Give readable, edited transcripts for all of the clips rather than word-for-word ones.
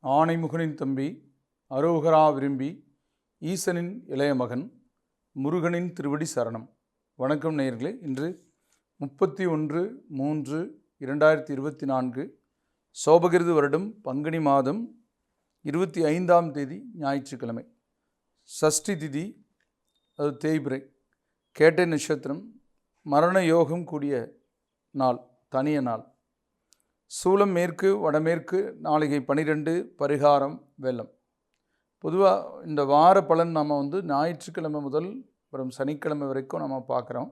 ஆனைமுகனின் தம்பி, அரோகரா விரும்பி, ஈசனின் இளைய மகன், முருகனின் திருவடி சரணம். வணக்கம் நேயர்களே. இன்று 31/3/2024 சோபகிருது வருடம் பங்குனி மாதம் 25ஆம் தேதி ஞாயிற்றுக்கிழமை. சஷ்டி திதி, அது தேய்பிறை, கேட்டை நட்சத்திரம், மரண யோகம் கூடிய நாள், தனிய நாள். சூலம் மேற்கு வடமேற்கு, நாளிகை 12, பரிகாரம் வெள்ளம். பொதுவாக இந்த வார பலன் நம்ம ஞாயிற்றுக்கிழமை முதல் வரும் சனிக்கிழமை வரைக்கும் நம்ம பார்க்குறோம்.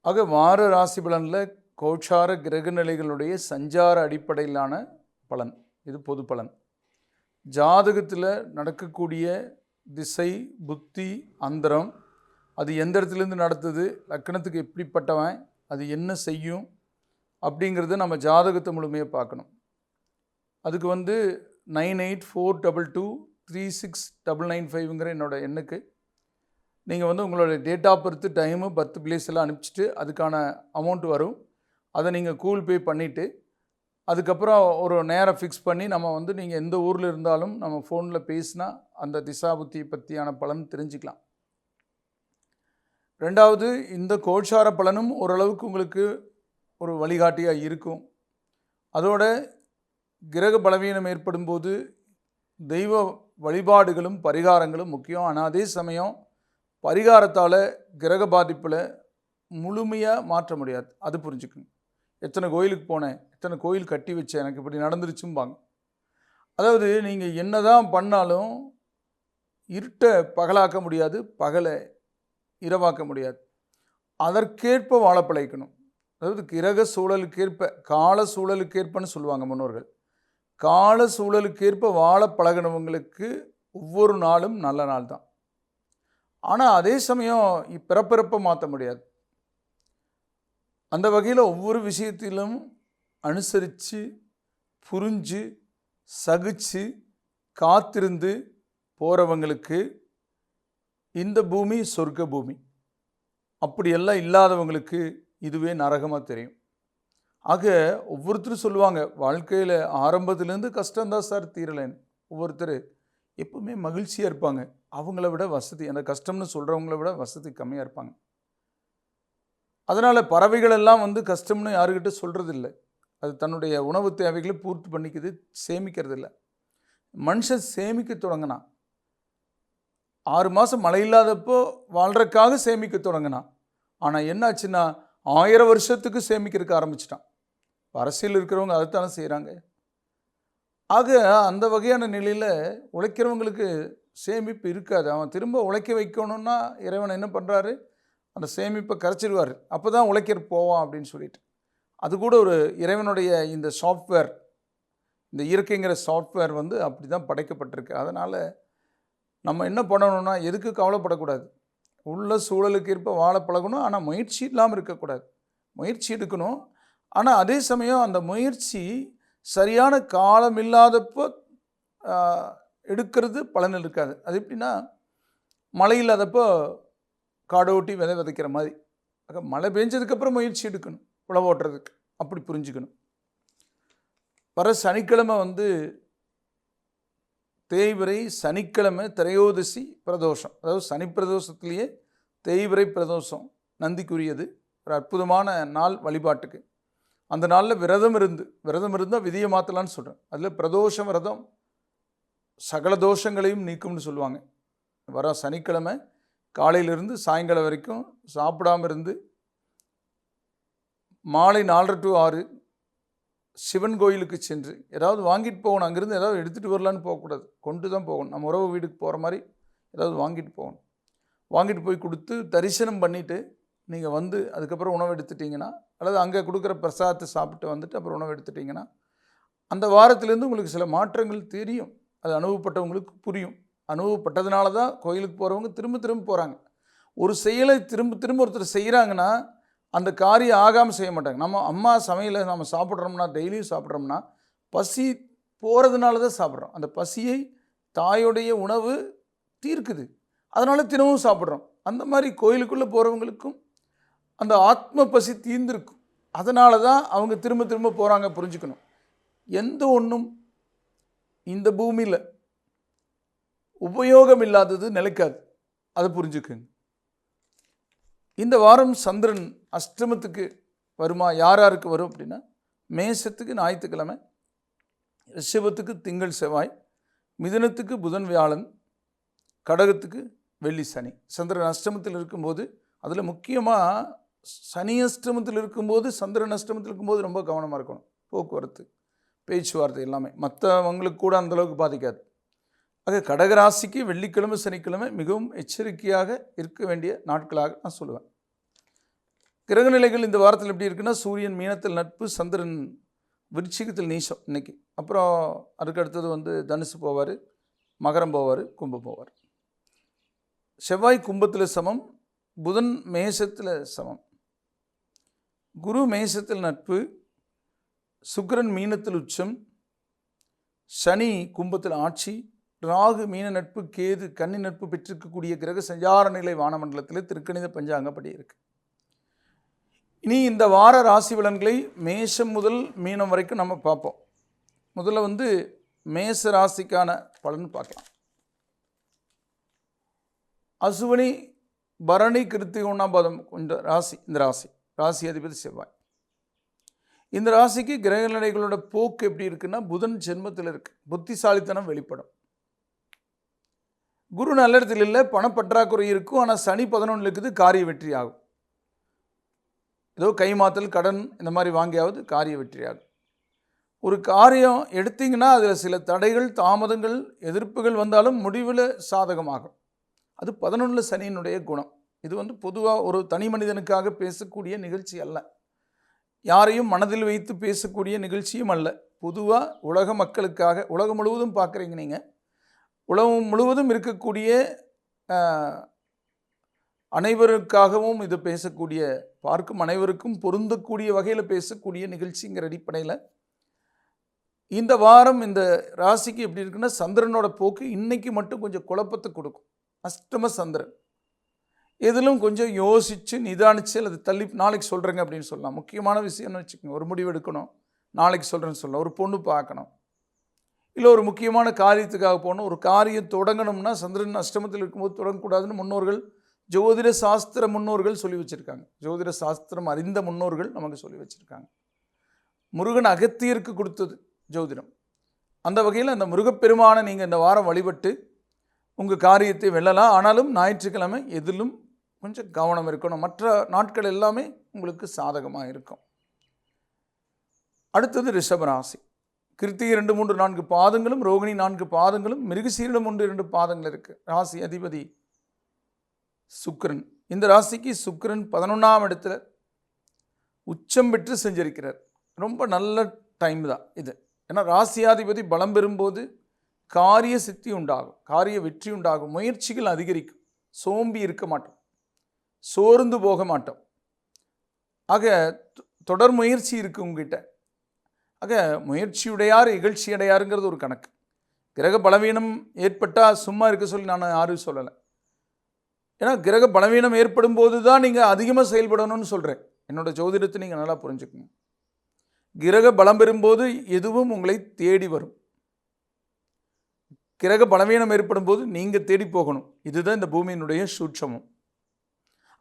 ஆக வார ராசி பலனில் கோச்சார கிரக நிலைகளுடைய சஞ்சார அடிப்படையிலான பலன், இது பொது பலன். ஜாதகத்தில் நடக்கக்கூடிய திசை, புத்தி, அந்தரம், அது எந்த இடத்துலேருந்து நடத்துது, லக்கணத்துக்கு எப்படிப்பட்டவன், அது என்ன செய்யும் அப்படிங்கிறத நம்ம ஜாதகத்தை முழுமையாக பார்க்கணும். அதுக்கு 9842236995ங்கிற என்னோடய எண்ணுக்கு நீங்கள் உங்களோட date of birth, time, birth place எல்லாம் அனுப்பிச்சிட்டு அதுக்கான அமௌண்ட் வரும். அதை நீங்கள் கூகுள் பே பண்ணிவிட்டு அதுக்கப்புறம் ஒரு நேரம் ஃபிக்ஸ் பண்ணி நம்ம நீங்கள் எந்த ஊரில் இருந்தாலும் நம்ம ஃபோனில் பேசினா அந்த திசாபுத்தி பற்றியான பலன் தெரிஞ்சுக்கலாம். ரெண்டாவது, இந்த கோச்சார பலனும் ஓரளவுக்கு உங்களுக்கு ஒரு வழிகாட்டியாக இருக்கும். அதோட கிரக பலவீனம் ஏற்படும் போது தெய்வ வழிபாடுகளும் பரிகாரங்களும் முக்கியம். ஆனால் அதே சமயம் பரிகாரத்தால் கிரக பாதிப்பில் முழுமையாக மாற்ற முடியாது. அது புரிஞ்சுக்கணும். எத்தனை கோயிலுக்கு போனேன், எத்தனை கோயில் கட்டி வச்சேன், எனக்கு இப்படி நடந்துருச்சும்பாங்க. அதாவது நீங்கள் என்ன தான் பண்ணாலும் இருட்டை பகலாக்க முடியாது, பகலை இரவாக்க முடியாது. அதற்கேற்ப வாழ பழகிக்கணும். அதாவது கிரக சூழலுக்கேற்ப, கால சூழலுக்கேற்பன்னு சொல்லுவாங்க முன்னோர்கள். கால சூழலுக்கேற்ப வாழ பழகினவங்களுக்கு ஒவ்வொரு நாளும் நல்ல நாள் தான். ஆனால் அதே சமயம் பிறப்பிறப்பை மாற்ற முடியாது. அந்த வகையில் ஒவ்வொரு விஷயத்திலும் அனுசரித்து, புரிஞ்சு, சகிச்சு, காத்திருந்து போகிறவங்களுக்கு இந்த பூமி சொர்க்க பூமி. அப்படியெல்லாம் இல்லாதவங்களுக்கு இதுவே நரகமாக தெரியும். ஆக ஒவ்வொருத்தரும் சொல்லுவாங்க, வாழ்க்கையில் ஆரம்பத்துலேருந்து கஷ்டம்தான் சார், தீரலைன்னு. ஒவ்வொருத்தர் எப்பவுமே மகிழ்ச்சியாக இருப்பாங்க. அவங்கள விட வசதி, அந்த கஷ்டம்னு சொல்கிறவங்கள விட வசதி கம்மியாக இருப்பாங்க. அதனால் பறவைகள் எல்லாம் கஷ்டம்னு யாருக்கிட்ட சொல்கிறதில்ல. அது தன்னுடைய உணவு தேவைகளை பூர்த்தி பண்ணிக்குது, சேமிக்கிறது இல்லை. மனுஷன் சேமிக்க தொடங்கினான். 6 மாதம் மழை இல்லாதப்போ வாழ்கிறதுக்காக சேமிக்க தொடங்கினான். ஆனால் என்னாச்சுன்னா 1000 வருஷத்துக்கு சேமிக்கிறதுக்கு ஆரம்பிச்சிட்டான். அரசியல் இருக்கிறவங்க அதைத்தானே செய்கிறாங்க. ஆக அந்த வகையான நிலையில் உழைக்கிறவங்களுக்கு சேமிப்பு இருக்காது. அவன் திரும்ப உழைக்க வைக்கணும்னா இறைவன் என்ன பண்ணுறாரு, அந்த சேமிப்பை கரைச்சிடுவார். அப்போ தான் உழைக்கிற போவான் அப்படின்னு சொல்லிட்டு. அது கூட ஒரு இறைவனுடைய இந்த சாஃப்ட்வேர், இந்த இயற்கைங்கிற சாஃப்ட்வேர் அப்படி தான் படைக்கப்பட்டிருக்கு. அதனால் நம்ம என்ன பண்ணணும்னா எதுக்கு கவலைப்படக்கூடாது. உள்ள சூழலுக்கு ஏற்ப வாழ பழகணும். ஆனால் முயற்சி இல்லாமல் இருக்கக்கூடாது. முயற்சி எடுக்கணும். ஆனால் அதே சமயம் அந்த முயற்சி சரியான காலம் இல்லாதப்போ எடுக்கிறது பலன் இருக்காது. அது எப்படின்னா, மழை இல்லாதப்போ காடை ஓட்டி விதை விதைக்கிற மாதிரி. ஆக மழை பெஞ்சதுக்கப்புறம் முயற்சி எடுக்கணும் உழவு ஓட்டுறதுக்கு. அப்படி புரிஞ்சுக்கணும். வர சனிக்கிழமை தேய்பிறை, சனிக்கிழமை திரையோதசி பிரதோஷம். அதாவது சனி பிரதோஷத்துலேயே தேய்பிறை பிரதோஷம் நந்திக்குரியது. ஒரு அற்புதமான நாள் வழிபாட்டுக்கு. அந்த நாளில் விரதம் இருந்தால் விதியை மாற்றலான்னு சொல்கிறேன். அதில் பிரதோஷ விரதம் சகல தோஷங்களையும் நீக்கும்னு சொல்லுவாங்க. வர சனிக்கிழமை காலையிலிருந்து சாயங்காலம் வரைக்கும் சாப்பிடாமல் இருந்து மாலை 4:30 to 6 சிவன் கோயிலுக்கு சென்று ஏதாவது வாங்கிட்டு போகணும். அங்கேருந்து ஏதாவது எடுத்துகிட்டு வரலான்னு போகக்கூடாது, கொண்டு தான் போகணும். நம்ம உறவு வீட்டுக்கு போகிற மாதிரி ஏதாவது வாங்கிட்டு போகணும். வாங்கிட்டு போய் கொடுத்து தரிசனம் பண்ணிவிட்டு நீங்கள் அதுக்கப்புறம் உணவு எடுத்துட்டிங்கன்னா, அல்லது அங்கே கொடுக்குற பிரசாதத்தை சாப்பிட்டு அப்புறம் உணவு எடுத்துட்டிங்கன்னா அந்த வாரத்துலேருந்து உங்களுக்கு சில மாற்றங்கள் தெரியும். அது அனுபவப்பட்டவங்களுக்கு புரியும். அனுபவப்பட்டதுனால தான் கோயிலுக்கு போகிறவங்க திரும்ப திரும்ப போகிறாங்க. ஒரு செயலை திரும்ப திரும்ப ஒருத்தர் செய்கிறாங்கன்னா அந்த காரியம் ஆகாமல் செய்ய மாட்டாங்க. நம்ம அம்மா சமையலை நம்ம சாப்பிட்றோம்னா, டெய்லியும் சாப்பிட்றோம்னா பசி போகிறதுனால தான் சாப்பிட்றோம். அந்த பசியை தாயோடைய உணவு தீர்க்குது. அதனால் தினமும் சாப்பிட்றோம். அந்த மாதிரி கோயிலுக்குள்ளே போகிறவங்களுக்கும் அந்த ஆத்ம பசி தீர்ந்திருக்கும். அதனால தான் அவங்க திரும்ப திரும்ப போகிறாங்க. புரிஞ்சுக்கணும். எந்த ஒன்றும் இந்த பூமியில் உபயோகம் இல்லாதது நிலைக்காது. அதை புரிஞ்சுக்குங்க. இந்த வாரம் சந்திரன் அஷ்டமத்துக்கு வருமா? யாருக்கு வரும் அப்படின்னா, மேஷத்துக்கு ஞாயிற்றுக்கிழமை, ரிஷபத்துக்கு திங்கள் செவ்வாய், மிதுனத்துக்கு புதன் வியாழன், கடகத்துக்கு வெள்ளி சனி. சந்திரன் அஷ்டமத்தில் இருக்கும்போது, அதில் முக்கியமாக சனி அஷ்டமத்தில் இருக்கும்போது, சந்திரன் அஷ்டமத்தில் இருக்கும்போது ரொம்ப கவனமாக இருக்கணும். போக்குவரத்து, பேச்சுவார்த்தை எல்லாமே மற்றவங்களுக்கு கூட அந்தளவுக்கு பாதிக்காது. ஆக கடகராசிக்கு வெள்ளிக்கிழமை சனிக்கிழமை மிகவும் எச்சரிக்கையாக இருக்க வேண்டிய நாட்களாக நான் சொல்லுவேன். கிரகநிலைகள் இந்த வாரத்தில் எப்படி இருக்குன்னா, சூரியன் மீனத்தில் நட்பு, சந்திரன் விருச்சிகத்தில் நீசம் இன்னைக்கு. அப்புறம் அதுக்கு அடுத்தது தனுசு போவார், மகரம் போவார், கும்பம் போவார். செவ்வாய் கும்பத்தில் சமம், புதன் மேஷத்தில் சமம், குரு மேஷத்தில் நட்பு, சுக்கிரன் மீனத்தில் உச்சம், சனி கும்பத்தில் ஆட்சி, ராகு மீன நட்பு, கேது கன்னி நட்பு பெற்றிருக்கக்கூடிய கிரக சஞ்சார நிலை வானமண்டலத்தில் திருக்கணித பஞ்சாங்கப்படி இருக்கு. இனி இந்த வார ராசி பலன்களை மேஷம் முதல் மீனம் வரைக்கும் நம்ம பார்ப்போம். முதல்ல மேஷ ராசிக்கான பலன் பார்க்கலாம். அசுவனி பரணி கிருத்திகை 1ஆம் பாதம் இந்த ராசி அதிபதி செவ்வாய். இந்த ராசிக்கு கிரக நிலைகளோட போக்கு எப்படி இருக்குன்னா, புதன் ஜென்மத்தில் இருக்கு, புத்திசாலித்தனம் வெளிப்படும். குரு நல்ல இடத்துல இல்லை, பணப்பற்றாக்குறை இருக்கும். ஆனால் சனி 11 இருக்குது, காரிய வெற்றி ஆகும். ஏதோ கைமாத்தல் கடன் இந்த மாதிரி வாங்கியாவது காரிய வெற்றி ஆகும். ஒரு காரியம் எடுத்தீங்கன்னா அதில் சில தடைகள், தாமதங்கள், எதிர்ப்புகள் வந்தாலும் முடிவில் சாதகமாகும். அது 11 சனியினுடைய குணம். இது பொதுவாக ஒரு தனி மனிதனுக்காக பேசக்கூடிய நிகழ்ச்சி அல்ல, யாரையும் மனதில் வைத்து பேசக்கூடிய நிகழ்ச்சியும் அல்ல. பொதுவாக உலக மக்களுக்காக, உலகம் முழுவதும் பார்க்குறீங்க நீங்கள், உலகம் முழுவதும் இருக்கக்கூடிய அனைவருக்காகவும் இது பேசக்கூடிய, பார்க்கும் அனைவருக்கும் பொருந்தக்கூடிய வகையில் பேசக்கூடிய நிகழ்ச்சிங்கிற அடிப்படையில் இந்த வாரம் இந்த ராசிக்கு எப்படி இருக்குன்னா, சந்திரனோட போக்கு இன்னைக்கு மட்டும் கொஞ்சம் குழப்பத்தை கொடுக்கும். அஷ்டம சந்திரன் எதிலும் கொஞ்சம் யோசித்து நிதானித்து அல்லது தள்ளி நாளைக்கு சொல்கிறேங்க அப்படின்னு சொல்லலாம். முக்கியமான விஷயம்னு வச்சுக்கோங்க, ஒரு முடிவு எடுக்கணும், நாளைக்கு சொல்கிறேன்னு சொல்லலாம். ஒரு பொண்ணு பார்க்கணும், இல்லை ஒரு முக்கியமான காரியத்துக்காக போகணும், ஒரு காரியம் தொடங்கணும்னா சந்திரன் அஷ்டமத்தில் இருக்கும்போது தொடங்கக்கூடாதுன்னு முன்னோர்கள், ஜோதிட சாஸ்திர முன்னோர்கள் சொல்லி வச்சுருக்காங்க. ஜோதிட சாஸ்திரம் அறிந்த முன்னோர்கள் நமக்கு சொல்லி வச்சுருக்காங்க. முருகன் அகத்தியருக்கு கொடுத்தது ஜோதிடம். அந்த வகையில் அந்த முருகப்பெருமானை நீங்கள் இந்த வாரம் வழிபட்டு உங்கள் காரியத்தை வெல்லலாம். ஆனாலும் ஞாயிற்றுக்கிழமை எதிலும் கொஞ்சம் கவனம் இருக்கணும். மற்ற நாட்கள் எல்லாமே உங்களுக்கு சாதகமாக இருக்கும். அடுத்தது ரிஷபராசி. கிருத்திகை 2, 3, 4 பாதங்களும், ரோகிணி 4 பாதங்களும், மிருகசீரிடம் 1, 2 பாதங்கள் இருக்குது. ராசி அதிபதி சுக்கிரன். இந்த ராசிக்கு சுக்கிரன் 11ஆம் இடத்துல உச்சம் பெற்று செஞ்சிருக்கிறார். ரொம்ப நல்ல டைம் தான் இது. ஏன்னா ராசியாதிபதி பலம் பெறும்போது காரிய சித்தி உண்டாகும், காரிய வெற்றி உண்டாகும், முயற்சிகள் அதிகரிக்கும், சோம்பி இருக்க மாட்டோம், சோர்ந்து போக மாட்டோம். ஆக தொடர் முயற்சி இருக்குது உங்ககிட்ட. ஆக முயற்சியுடையார் இகழ்ச்சி அடையாருங்கிறது ஒரு கணக்கு. கிரக பலவீனம் ஏற்பட்டால் சும்மா இருக்க சொல்லி நான் யாரும் சொல்லலை. ஏன்னா கிரக பலவீனம் ஏற்படும் போது தான் நீங்கள் அதிகமாக செயல்படணும்னு சொல்கிறேன். என்னோடய ஜோதிடத்தை நீங்கள் நல்லா புரிஞ்சுக்கணும். கிரக பலம் பெறும்போது எதுவும் உங்களை தேடி வரும். கிரக பலவீனம் ஏற்படும் போது நீங்கள் தேடி போகணும். இதுதான் இந்த பூமியினுடைய சூட்சமும்.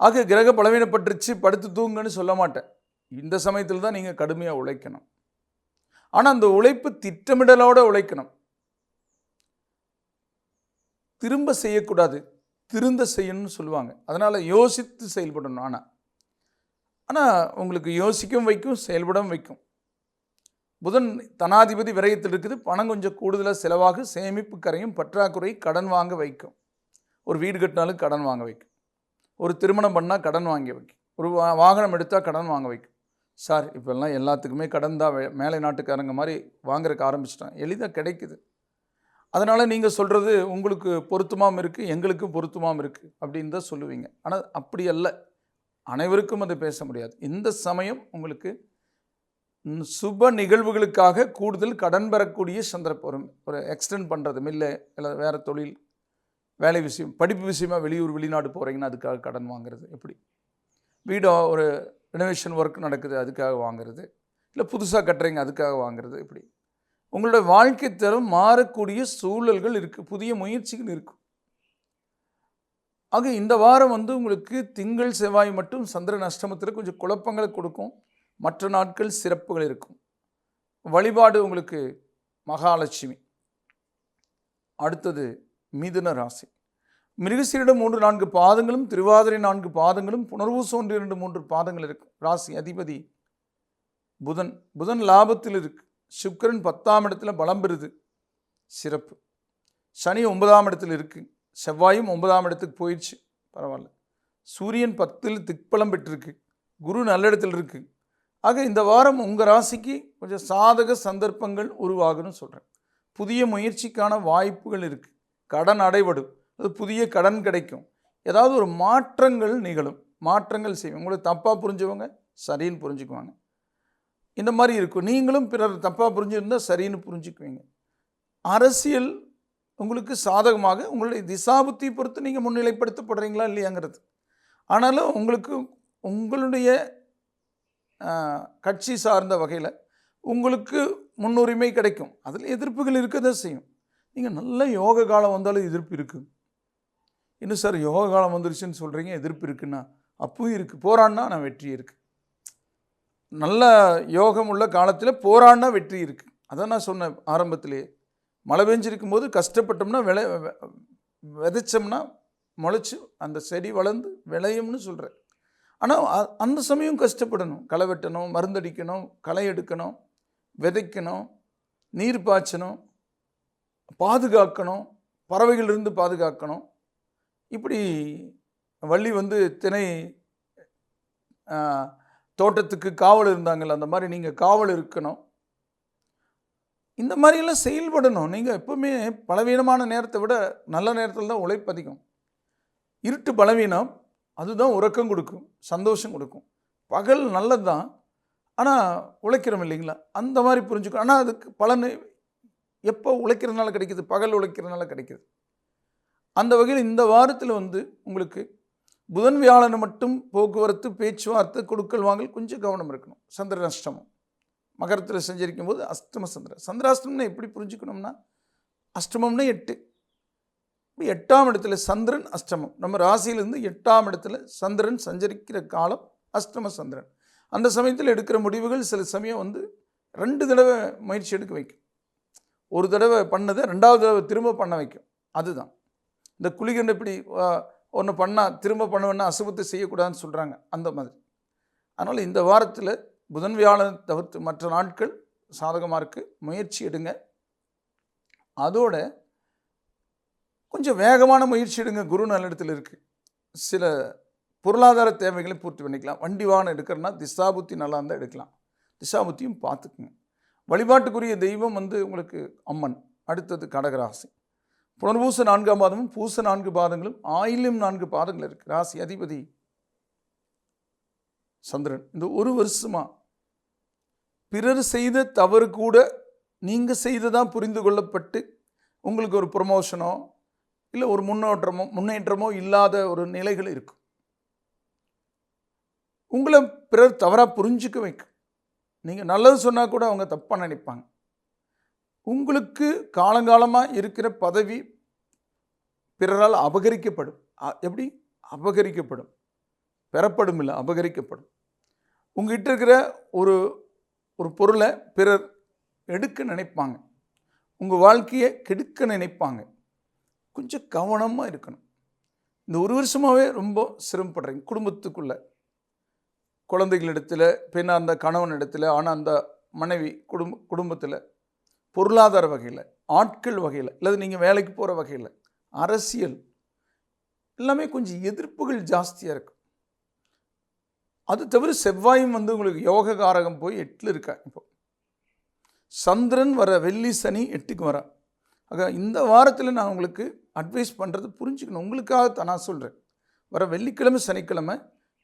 ஆக கிரக பலவீனப்பட்டுருச்சு படுத்து தூங்குன்னு சொல்ல மாட்டேன். இந்த சமயத்தில் தான் நீங்கள் கடுமையாக உழைக்கணும். ஆனால் அந்த உழைப்பு திட்டமிடலோடு உழைக்கணும். திரும்ப செய்யக்கூடாது, திருந்த செய்யணும்னு சொல்லுவாங்க. அதனால் யோசித்து செயல்படணும். ஆனால் உங்களுக்கு யோசிக்கவும் வைக்கும், செயல்படவும் வைக்கும். புதன் தனாதிபதி விரயத்தில் இருக்குது. பணம் கொஞ்சம் கூடுதலாக செலவாக, சேமிப்பு கரையும், பற்றாக்குறை, கடன் வாங்க வைக்கும். ஒரு வீடு கட்டினாலும் கடன் வாங்க வைக்கும், ஒரு திருமணம் பண்ணால் கடன் வாங்கி வைக்கும், ஒரு வாகனம் எடுத்தால் கடன் வாங்க வைக்கும். சார் இப்போல்லாம் எல்லாத்துக்குமே கடன் தான், மேலை நாட்டுக்காரங்க மாதிரி வாங்குறதுக்கு ஆரம்பிச்சிட்டோம், எளிதாக கிடைக்குது. அதனால் நீங்கள் சொல்கிறது உங்களுக்கு பொருத்தமாகவும் இருக்குது, எங்களுக்கும் பொருத்தமாகவும் இருக்குது அப்படின்னு தான் சொல்லுவீங்க. ஆனால் அப்படி அல்ல, அனைவருக்கும் அதை பேச முடியாது. இந்த சமயம் உங்களுக்கு சுப நிகழ்வுகளுக்காக கூடுதல் கடன் பெறக்கூடிய சந்தர்ப்பம். ஒரு எக்ஸ்டெண்ட் பண்ணுறது, மில்லை இல்லை வேறு தொழில், வேலை விஷயம், படிப்பு விஷயமா வெளியூர் வெளிநாடு போகிறீங்கன்னா அதுக்காக கடன் வாங்குறது, எப்படி வீடோ ஒரு ரெனோவேஷன் ஒர்க் நடக்குது அதுக்காக வாங்குறது, இல்லை புதுசாக கட்டுறீங்க அதுக்காக வாங்குறது, எப்படி உங்களுடைய வாழ்க்கை தரம் மாறக்கூடிய சூழல்கள் இருக்குது, புதிய முயற்சிகள் இருக்கும். ஆக இந்த வாரம் உங்களுக்கு திங்கள் செவ்வாய் மட்டும் சந்திரன் அஷ்டமத்தில் கொஞ்சம் குழப்பங்களை கொடுக்கும். மற்ற நாட்கள் சிறப்புகள் இருக்கும். வழிபாடு உங்களுக்கு மகாலட்சுமி. அடுத்தது மிதுன ராசி. மிருகசீரிடம் 3-4 பாதங்களும், திருவாதிரை 4 பாதங்களும், புனர்வூசம் 1-2-3 பாதங்கள் இருக்கு. ராசி அதிபதி புதன். புதன் லாபத்தில் இருக்கு. சுக்கிரன் 10ஆம் இடத்துல பலம் பெறுது, சிறப்பு. சனி 9ஆம் இடத்துல இருக்கு. செவ்வாயும் 9ஆம் இடத்துக்கு போயிடுச்சு, பரவாயில்ல. சூரியன் 10ல் திக்பலம் பெற்றிருக்கு. குரு நல்ல இடத்துல இருக்கு. ஆக இந்த வாரம் உங்கள் ராசிக்கு கொஞ்சம் சாதக சந்தர்ப்பங்கள் உருவாகுன்னு சொல்கிறேன். புதிய முயற்சிக்கான வாய்ப்புகள் இருக்குது. கடன் அடைபடும், அது புதிய கடன் கிடைக்கும். ஏதாவது ஒரு மாற்றங்கள் நிகழும், மாற்றங்கள் செய்வோம். உங்களை தப்பாக புரிஞ்சவங்க சரின்னு புரிஞ்சுக்குவாங்க. இந்த மாதிரி இருக்கும். நீங்களும் பிறர் தப்பாக புரிஞ்சுருந்தால் சரின்னு புரிஞ்சுக்குவீங்க. அரசியல் உங்களுக்கு சாதகமாக உங்களுடைய திசாபுத்தி பொறுத்து நீங்கள் முன்னிலைப்படுத்தப்படுறீங்களா இல்லையாங்கிறது. ஆனாலும் உங்களுக்கு உங்களுடைய கட்சி சார்ந்த வகையில் உங்களுக்கு முன்னுரிமை கிடைக்கும். அதில் எதிர்ப்புகள் இருக்க தான் செய்யும். நீங்கள் நல்ல யோக காலம் வந்தாலும் எதிர்ப்பு இருக்குது. இன்னும் சார் யோக காலம் வந்துருச்சுன்னு சொல்கிறீங்க, எதிர்ப்பு இருக்குன்னா அப்பவும் இருக்குது. போராடினா நான் வெற்றி இருக்குது. நல்ல யோகம் உள்ள காலத்தில் போராடினா வெற்றி இருக்குது. அதான் நான் சொன்னேன் ஆரம்பத்திலே. மழை பெஞ்சிருக்கும் போது கஷ்டப்பட்டோம்னா விதைச்சோம்னா முளைச்சி அந்த செடி வளர்ந்து விளையும்னு சொல்கிறேன். ஆனால் அந்த சமயம் கஷ்டப்படணும். களை வெட்டணும், மருந்தடிக்கணும், களை எடுக்கணும், விதைக்கணும், நீர் பாய்ச்சணும், பாதுகாக்கணும், பறவைகளிலிருந்து பாதுகாக்கணும். இப்படி வள்ளி திணை தோட்டத்துக்கு காவல் இருந்தாங்கள்ல, அந்த மாதிரி நீங்கள் காவல் இருக்கணும். இந்த மாதிரியெல்லாம் செயல்படணும். நீங்கள் எப்பவுமே பலவீனமான நேரத்தை விட நல்ல நேரத்தில் தான் உழைப்பு அதிகம். இருட்டு பலவீனம், அதுதான் உறக்கம் கொடுக்கும், சந்தோஷம் கொடுக்கும். பகல் நல்லது தான், ஆனால் உழைக்கிறோம் இல்லைங்களா, அந்த மாதிரி புரிஞ்சுக்கணும். ஆனால் அதுக்கு பலன் எப்போ உழைக்கிறதுனால கிடைக்கிது? பகல் உழைக்கிறதுனால கிடைக்கிது. அந்த வகையில் இந்த வாரத்தில் உங்களுக்கு புதன் வியாழனை மட்டும் போக்குவரத்து, பேச்சுவார்த்தை, கொடுக்கல் வாங்கல் கொஞ்சம் கவனம் இருக்கணும். சந்திரன் அஷ்டமம் மகரத்தில் செஞ்சிருக்கும் போது அஷ்டம சந்திரன். சந்திராஷ்டமம்னா எப்படி புரிஞ்சுக்கணும்னா, அஷ்டமம்னா 8, 8ஆம் இடத்துல சந்திரன் அஷ்டமம். நம்ம ராசியிலிருந்து 8ஆம் இடத்துல சந்திரன் சஞ்சரிக்கிற காலம் அஷ்டம சந்திரன். அந்த சமயத்தில் எடுக்கிற முடிவுகள் சில சமயம் 2 தடவை முயற்சி எடுக்க வைக்கும். ஒரு தடவை பண்ணதை 2வது தடவை திரும்ப பண்ண வைக்கும். அதுதான் இந்த குளிகண்ட இப்படி ஒன்று பண்ணால் திரும்ப பண்ணுவேன்னா அசுபத்தை செய்யக்கூடாதுன்னு சொல்கிறாங்க, அந்த மாதிரி. அதனால் இந்த வாரத்தில் புதன் வியாழன் தவிர்த்து மற்ற நாட்கள் சாதகமாக இருக்குது. முயற்சி எடுங்க. அதோட கொஞ்சம் வேகமான முயற்சி எடுங்க. குரு நல்ல இடத்துல இருக்குது. சில பொருளாதார தேவைகளை பூர்த்தி பண்ணிக்கலாம். வண்டி வாகனம் எடுக்கிறனா திசாபுத்தி நல்லா இருந்தால் எடுக்கலாம். திசாபுத்தியும் பார்த்துக்குங்க. வழிபாட்டுக்குரிய தெய்வம் உங்களுக்கு அம்மன். அடுத்தது கடகராசி. புனர்பூச 4ஆம் பாதமும், பூச 4 பாதங்களும், ஆயில்யம் 4 பாதங்கள் இருக்குது. ராசி அதிபதி சந்திரன். இந்த ஒரு வருஷமாக பிறர் செய்த தவறு கூட நீங்கள் செய்ததான் புரிந்து கொள்ளப்பட்டு உங்களுக்கு ஒரு ப்ரொமோஷனோ இல்லை ஒரு முன்னேற்றமோ இல்லாத ஒரு நிலைகள் இருக்கும். உங்களை பிறர் தவறாக புரிஞ்சுக்க வைக்கும். நீங்கள் நல்லது சொன்னால் கூட அவங்க தப்பாக நினைப்பாங்க. உங்களுக்கு காலங்காலமாக இருக்கிற பதவி பிறரால் அபகரிக்கப்படும். எப்படி அபகரிக்கப்படும்? பெறப்படும் இல்லை, அபகரிக்கப்படும். உங்ககிட்ட இருக்கிற ஒரு பொருளை பிறர் எடுக்க நினைப்பாங்க. உங்கள் வாழ்க்கையை கெடுக்க நினைப்பாங்க. கொஞ்சம் கவனமாக இருக்கணும். இந்த ஒரு வருஷமாகவே ரொம்ப சிரமப்படுறீங்க. குடும்பத்துக்குள்ளே குழந்தைகளிடத்தில், பெண்ணாக அந்த கணவன் இடத்துல, ஆனால் அந்த மனைவி குடும்பத்தில், பொருளாதார வகையில், ஆட்கள் வகையில், இல்லை நீங்கள் வேலைக்கு போகிற வகையில், அரசியல் எல்லாமே கொஞ்சம் எதிர்ப்புகள் ஜாஸ்தியாக இருக்கும். அது தவிர செவ்வாயும் உங்களுக்கு யோக காரகம் போய் 8ல் இருக்கா. இப்போ சந்திரன் வர வெள்ளி சனி 8க்கு வர. ஆக இந்த வாரத்தில் நான் உங்களுக்கு அட்வைஸ் பண்ணுறது புரிஞ்சுக்கணும். உங்களுக்காக நான் சொல்கிறேன். வர வெள்ளிக்கிழமை சனிக்கிழமை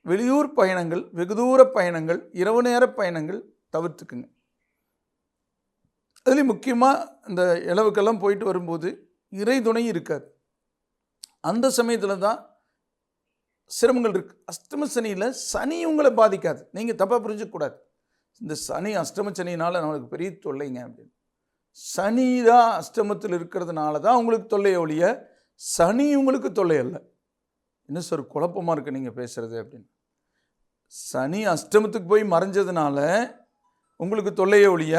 வெளியூர் பயணங்கள், வெகு தூர பயணங்கள், இரவு நேர பயணங்கள் தவிர்த்துக்குங்க. அதுலேயும் முக்கியமாக இந்த இளவுக்கெல்லாம் போயிட்டு வரும்போது இறை துணை இருக்காது. அந்த சமயத்தில் தான் சிரமங்கள் இருக்குது. அஷ்டம சனியில் சனி உங்களை பாதிக்காது. நீங்கள் தப்பாக புரிஞ்சிக்கக்கூடாது. இந்த சனி அஷ்டம சனினால் நம்மளுக்கு பெரிய தொல்லைங்க அப்படின்னு. சனி தான் அஷ்டமத்தில் இருக்கிறதுனால தான் உங்களுக்கு தொல்லையை ஒழிய சனி உங்களுக்கு தொல்லை அல்ல. என்ன சார் குழப்பமாக இருக்குது நீங்கள் பேசுகிறது அப்படின்னு. சனி அஷ்டமத்துக்கு போய் மறைஞ்சதுனால உங்களுக்கு தொல்லையை ஒழிய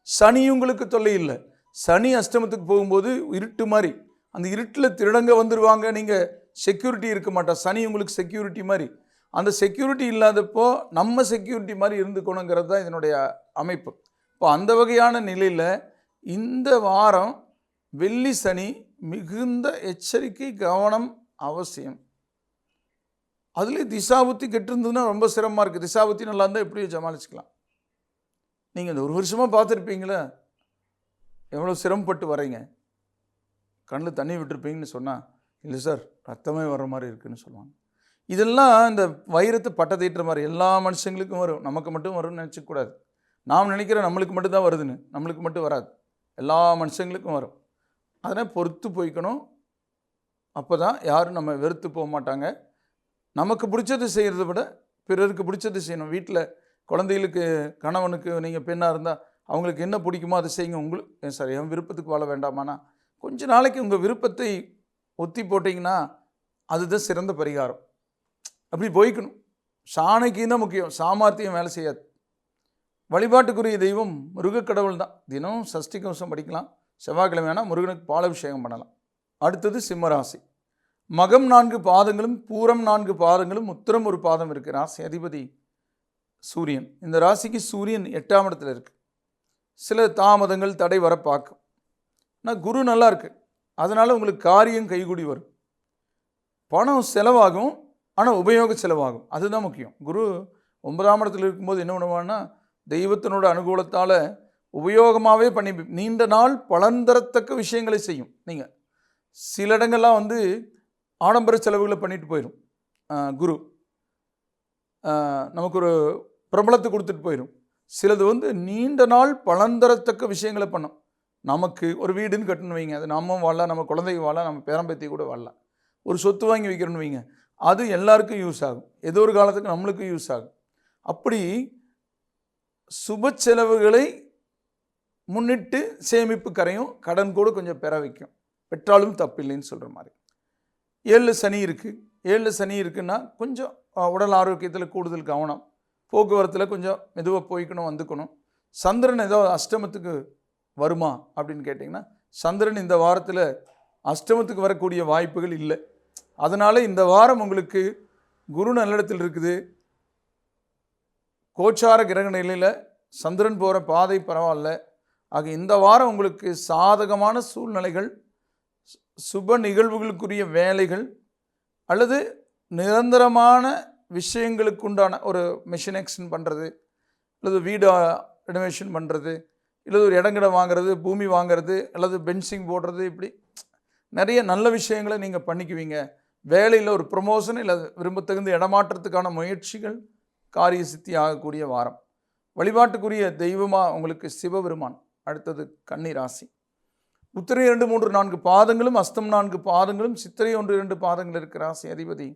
சனி உங்களுக்கு தொல்லை இல்லை. சனி அஷ்டமத்துக்கு போகும்போது இருட்டு மாதிரி, அந்த இருட்டில் திருடங்க வந்துடுவாங்க, நீங்கள் செக்யூரிட்டி இருக்க மாட்டா. சனி உங்களுக்கு செக்யூரிட்டி மாதிரி. அந்த செக்யூரிட்டி இல்லாதப்போ நம்ம செக்யூரிட்டி மாதிரி இருந்துக்கணுங்கிறது தான் இதனுடைய அமைப்பு. இப்போ அந்த வகையான நிலையில் இந்த வாரம் வெள்ளி சனி மிகுந்த எச்சரிக்கை கவனம் அவசியம். அதுலேயும் திசாபுத்தி கெட்டிருந்ததுன்னா ரொம்ப சிரமமாக இருக்குது. திசாபுத்தி நல்லா இருந்தால் எப்படியும் சமாளிச்சுக்கலாம். நீங்கள் இந்த ஒரு வருஷமாக பார்த்துருப்பீங்களே எவ்வளோ சிரமப்பட்டு வரீங்க. கண்ணில் தண்ணி விட்டுருப்பீங்கன்னு சொன்னால், இல்லை சார் ரத்தமே வர்ற மாதிரி இருக்குதுன்னு சொல்லுவாங்க. இதெல்லாம் இந்த வைரத்தை பட்டை தீட்டுற மாதிரி எல்லா மனுஷங்களுக்கும் வரும், நமக்கு மட்டும் வரும்னு நினச்சிக்கூடாது. நாம் நினைக்கிற நம்மளுக்கு மட்டும்தான் வருதுன்னு, நம்மளுக்கு மட்டும் வராது, எல்லா மனுஷங்களுக்கும் வரும். அதனால் பொறுத்து போய்க்கணும். அப்போ தான் யாரும் நம்ம வெறுத்து போக மாட்டாங்க. நமக்கு பிடிச்சது செய்கிறத விட பிறருக்கு பிடிச்சது செய்யணும். வீட்டில் குழந்தைகளுக்கு, கணவனுக்கு நீங்கள் பெண்ணாக இருந்தால் அவங்களுக்கு என்ன பிடிக்குமோ அதை செய்யுங்க. உங்களுக்கு சார் என் விருப்பத்துக்கு வாழ வேண்டாமானா கொஞ்ச நாளைக்கு உங்கள் விருப்பத்தை ஒத்தி போட்டிங்கன்னா அதுதான் சிறந்த பரிகாரம். அப்படி போய்க்கணும். சாணைக்கு தான் முக்கியம், சாமர்த்தியம் வேலை செய்யாது. வழிபாட்டுக்குரிய தெய்வம் முருகக்கடவுள் தான். தினம் சஷ்டி கவசம் படிக்கலாம். செவ்வாய்க்கிழமையான முருகனுக்கு பாலாபிஷேகம் பண்ணலாம். அடுத்தது சிம்மராசி. மகம் 4 பாதங்களும் பூரம் 4 பாதங்களும் உத்திரம் 1 பாதம் இருக்குது. ராசி அதிபதி சூரியன். இந்த ராசிக்கு சூரியன் 8ஆம் இடத்துல இருக்குது. சில தாமதங்கள் தடை வர பார்க்கும். ஆனால் குரு நல்லா இருக்குது, அதனால் உங்களுக்கு காரியம் கைகூடி வரும். பணம் செலவாகும், ஆனால் உபயோக செலவாகும், அதுதான் முக்கியம். குரு 9ஆம் இடத்துல இருக்கும்போது என்ன பண்ணுவான்னா தெய்வத்தினோட அனுகூலத்தால் உபயோகமாகவே பண்ணி நீண்ட நாள் பலன் தரத்தக்க விஷயங்களை செய்யும். நீங்கள் சில இடங்கள்லாம் ஆடம்பர செலவுகளை பண்ணிட்டு போயிடும். குரு நமக்கு ஒரு பிரபலத்தை கொடுத்துட்டு போயிடும். சிலது நீண்ட நாள் பலன் தரத்தக்க விஷயங்களை பண்ணும். நமக்கு ஒரு வீடுன்னு கட்டணும் வைங்க, அது நம்ம வாழலாம், நம்ம குழந்தைங்க வாழலாம், நம்ம பேரம்பேத்தி கூட வாழலாம். ஒரு சொத்து வாங்கி வைக்கிறோன்னு வைங்க, அது எல்லாருக்கும் யூஸ் ஆகும், ஏதோ ஒரு காலத்துக்கு நம்மளுக்கும் யூஸ் ஆகும். அப்படி சுப செலவுகளை முன்னிட்டு சேமிப்பு கரையும், கடன் கூட கொஞ்சம் பெற வைக்கும். பெற்றாலும் தப்பில்லைன்னு சொல்கிற மாதிரி. 7 சனி இருக்குது. 7 சனி இருக்குன்னா கொஞ்சம் உடல் ஆரோக்கியத்தில் கூடுதல் கவனம், போக்குவரத்தில் கொஞ்சம் மெதுவாக போய்க்கணும், வந்துக்கணும். சந்திரன் ஏதோ அஷ்டமத்துக்கு வருமா அப்படின்னு கேட்டிங்கன்னா, சந்திரன் இந்த வாரத்தில் அஷ்டமத்துக்கு வரக்கூடிய வாய்ப்புகள் இல்லை. அதனால் இந்த வாரம் உங்களுக்கு குரு நல்லிடத்தில் இருக்குது. கோச்சார கிரக நிலையில் சந்திரன் போகிற பாதை பரவாயில்ல. ஆக இந்த வாரம் உங்களுக்கு சாதகமான சூழ்நிலைகள், சுப நிகழ்வுகளுக்குரிய வேலைகள் அல்லது நிரந்தரமான விஷயங்களுக்குண்டான ஒரு மிஷின் எக்ஸ்டன் பண்ணுறது, அல்லது வீடு ரெனோவேஷன் பண்ணுறது, அல்லது ஒரு இடங்கடை வாங்கிறது, பூமி வாங்கிறது, அல்லது பென்சிங் போடுறது, இப்படி நிறைய நல்ல விஷயங்களை நீங்கள் பண்ணிக்குவீங்க. வேலையில் ஒரு ப்ரொமோஷன் இல்லை விரும்பத்தகுந்த இடமாற்றத்துக்கான முயற்சிகள் காரிய சித்தி ஆகக்கூடிய வாரம். வழிபாட்டுக்குரிய தெய்வமாக உங்களுக்கு சிவபெருமான். அடுத்தது கன்னி ராசி. உத்திரை 2, 3, 4 பாதங்களும் அஸ்தம் 4 பாதங்களும் சித்திரை 1, 2 பாதங்கள் இருக்கிற ராசி அதிபதி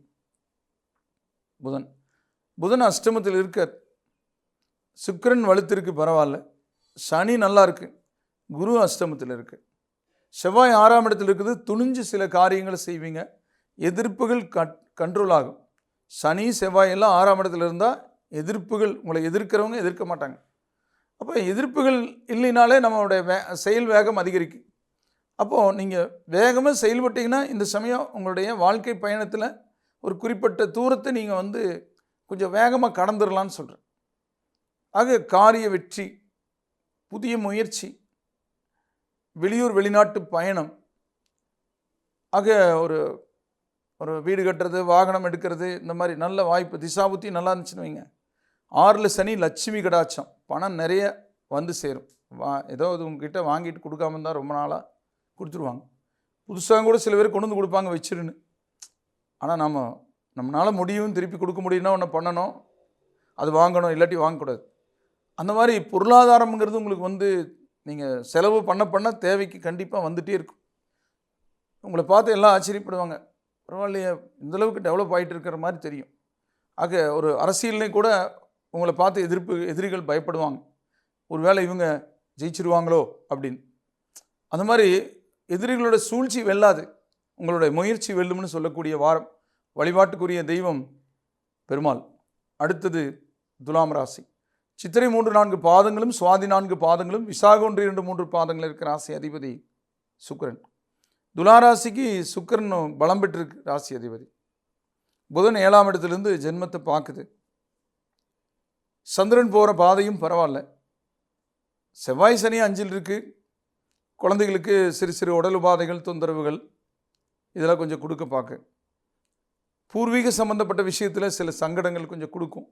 புதன். புதன் அஷ்டமத்தில் இருக்க, சுக்கிரன் வலுத்திருக்கு பரவாயில்ல, சனி நல்லா இருக்கு, குரு அஷ்டமத்தில் இருக்கு, செவ்வாய் 6ஆம் இடத்தில் இருக்குது. துணிஞ்சு சில காரியங்களை செய்வீங்க, எதிர்ப்புகள் கண்ட்ரோல் ஆகும். சனி செவ்வாய் எல்லாம் 6ஆம் இடத்துல இருந்தால் எதிர்ப்புகள், உங்களை எதிர்க்கிறவங்க எதிர்க்க மாட்டாங்க. அப்போ எதிர்ப்புகள் இல்லைனாலே நம்மளுடைய செயல் வேகம் அதிகரிக்கும். அப்போது நீங்கள் வேகமாக செயல்பட்டீங்கன்னா இந்த சமயம் உங்களுடைய வாழ்க்கை பயணத்தில் ஒரு குறிப்பிட்ட தூரத்தை நீங்கள் கொஞ்சம் வேகமாக கடந்துடலான்னு சொல்கிறேன். ஆக காரிய வெற்றி, புதிய முயற்சி, வெளியூர் வெளிநாட்டு பயணம், ஆக ஒரு ஒரு வீடு கட்டுறது, வாகனம் எடுக்கிறது, இந்த மாதிரி நல்ல வாய்ப்பு. திசாபுத்தி நல்லா இருந்துச்சுன்னு வைங்க. 6ல் சனி லட்சுமி கடாட்சம், பணம் நிறைய சேரும். ஏதோ அது உங்ககிட்ட வாங்கிட்டு கொடுக்காம இருந்தால் ரொம்ப நாளாக கொடுத்துருவாங்க. புதுசாக கூட சில பேர் கொண்டு வந்து கொடுப்பாங்க வச்சிருன்னு. ஆனால் நம்மளால் முடியும், திருப்பி கொடுக்க முடியும்னா ஒன்று பண்ணணும், அது வாங்கணும், இல்லாட்டி வாங்கக்கூடாது. அந்த மாதிரி பொருளாதாரம்ங்கிறது உங்களுக்கு நீங்கள் செலவு பண்ண தேவைக்கு கண்டிப்பாக வந்துகிட்டே இருக்கும். உங்களை பார்த்து எல்லாம் ஆச்சரியப்படுவாங்க, பரவாயில்லையே இந்தளவுக்கு டெவலப் ஆகிட்டு இருக்கிற மாதிரி தெரியும். ஆக ஒரு அரசியல்லையும் கூட உங்களை பார்த்து எதிரிகள் பயப்படுவாங்க, ஒரு வேளை இவங்க ஜெயிச்சிருவாங்களோ அப்படின்னு. அந்த மாதிரி எதிரிகளோட சூழ்ச்சி வெல்லாது, உங்களுடைய முயற்சி வெல்லும்னு சொல்லக்கூடிய வாரம். வழிபாட்டுக்குரிய தெய்வம் பெருமாள். அடுத்தது துலாம் ராசி. சித்திரை 3-4 பாதங்களும், சுவாதி 4 பாதங்களும், விசாகம் 1-2-3 பாதங்கள் இருக்கிற ராசி அதிபதி சுக்கிரன். துலாராசிக்கு சுக்கிரன் பலம் பெற்றிருக்கு ராசி அதிபதி. புதன் 7ஆம் இடத்துலேருந்து ஜென்மத்தை பார்க்குது. சந்திரன் போகிற பாதையும் பரவாயில்ல. செவ்வாய் சனி 5ல் இருக்குது. குழந்தைகளுக்கு சிறு சிறு உடல் உபாதைகள், தொந்தரவுகள் இதெல்லாம் கொஞ்சம் கொடுக்க பார்க்க. பூர்வீக சம்பந்தப்பட்ட விஷயத்தில் சில சங்கடங்கள் கொஞ்சம் கொடுக்கும்.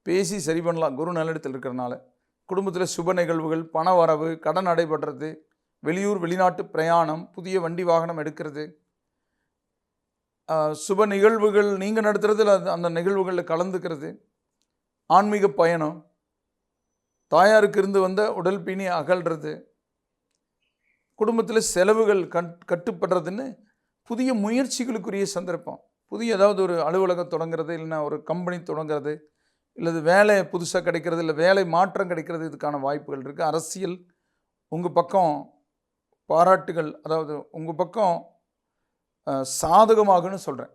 பேசி சரி பண்ணலாம் குரு நல்லிடத்தில் இருக்கிறனால. குடும்பத்தில் சுப நிகழ்வுகள், பண வரவு, கடன் அடைபடுறது, வெளியூர் வெளிநாட்டு பிரயாணம், புதிய வண்டி வாகனம் எடுக்கிறது, சுப நிகழ்வுகள் நீங்கள் நடத்துறதுல அந்த நிகழ்வுகளில் கலந்துக்கிறது, ஆன்மீக பயணம், தாயாருக்கு இருந்து வந்த உடல் பிணி அகல்றது, குடும்பத்தில் செலவுகள் கட்டுப்படுறதுன்னு புதிய முயற்சிகளுக்குரிய சந்தர்ப்பம். புதிய ஏதாவது ஒரு அலுவலகம் தொடங்குறது, இல்லைன்னா ஒரு கம்பெனி தொடங்குறது, இல்லது வேலை புதுசாக கிடைக்கிறது, இல்லை வேலை மாற்றம் கிடைக்கிறது, இதுக்கான வாய்ப்புகள் இருக்குது. அரசியல் உங்கள் பக்கம் பாராட்டுகள், அதாவது உங்கள் பக்கம் சாதகமாகுன்னு சொல்கிறேன்.